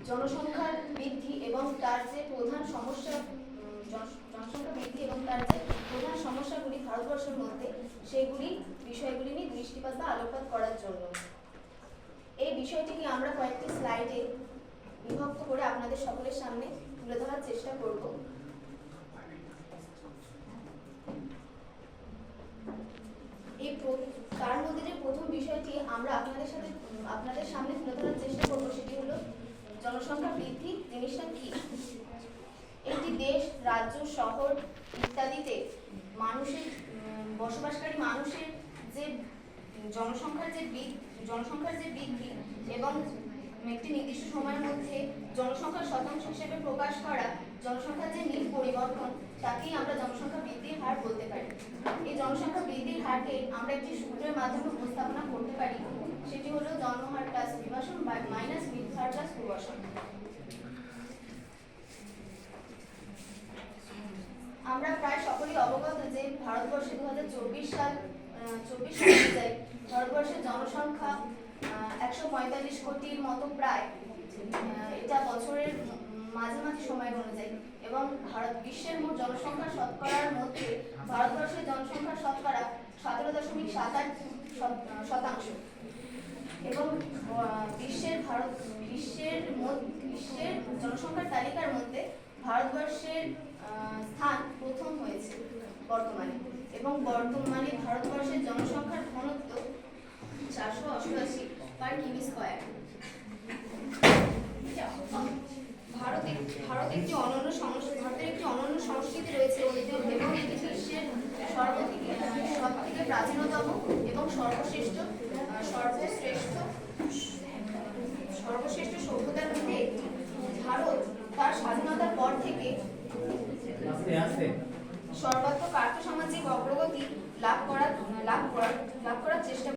জনসংখ্যার বৃদ্ধি এবং তার যে প্রধান সমস্যা জনসংখ্যা বৃদ্ধি এবং তার যে প্রধান সমস্যাগুলি ভারতবর্ষের মধ্যে সেগুলি বিষয়গুলি নিয়ে দৃষ্টিপাত বা আলোকপাত করার জন্য এই বিষয়টিকে আমরা কয়েকটি স্লাইডে বিভক্ত করে আপনাদের সকলের সামনে তুলে ধরার চেষ্টা করব। তার মধ্যে যে প্রথম বিষয়টি আমরা আপনাদের সামনে তুলে ধরার চেষ্টা করব সেটি হলো জনসংখ্যা বৃদ্ধি জিনিসটা কি। একটি দেশ, রাজ্য, শহর ইত্যাদিতে বসবাসকারী মানুষের যে জনসংখ্যার যে বৃদ্ধি এবং একটি নির্দিষ্ট সময়ের মধ্যে জনসংখ্যার শতাংশ হিসেবে প্রকাশ করা জনসংখ্যার যে নীল পরিবর্তন তাকেই আমরা জনসংখ্যা বৃদ্ধির হার বলতে পারি। এই জনসংখ্যা বৃদ্ধির হারকে আমরা একটি সূত্রের মাধ্যমে উপস্থাপনা করতে পারি, সেটি হলো জন্মহার প্লাস অভিবাসন মাইনাস মৃত্যু হার প্লাস প্রবাসন। আমরা প্রায় সকলেই অবগত যে ভারতবর্ষে 2024 সাল অনুযায়ী ভারতবর্ষের জনসংখ্যা 145 কোটির মতো প্রায়, এটা বছরের মাঝামাঝি সময় অনুযায়ী, এবং বিশ্বের মোট জনসংখ্যার শতকরার মধ্যে ভারতবর্ষের জনসংখ্যার শতকরা 17.78%, এবং বিশ্বের জনসংখ্যার তালিকার মধ্যে ভারতবর্ষের স্থান প্রথম হয়েছে বর্তমানে, এবং বর্তমানে ভারতবর্ষের জনসংখ্যার ঘনত্ব 488 পার কিমি স্কয়ার। ভারতের একটি অনন্য সংস্কৃতি রয়েছে এবং এটি বিশ্বের সবথেকে প্রাচীনতম এবং সর্বশ্রেষ্ঠ সভ্যতার মধ্যে একটি। ভারত তার স্বাধীনতার পর থেকে সর্বাত্মক আর্থসামাজিক অগ্রগতি লাভ করার চেষ্টা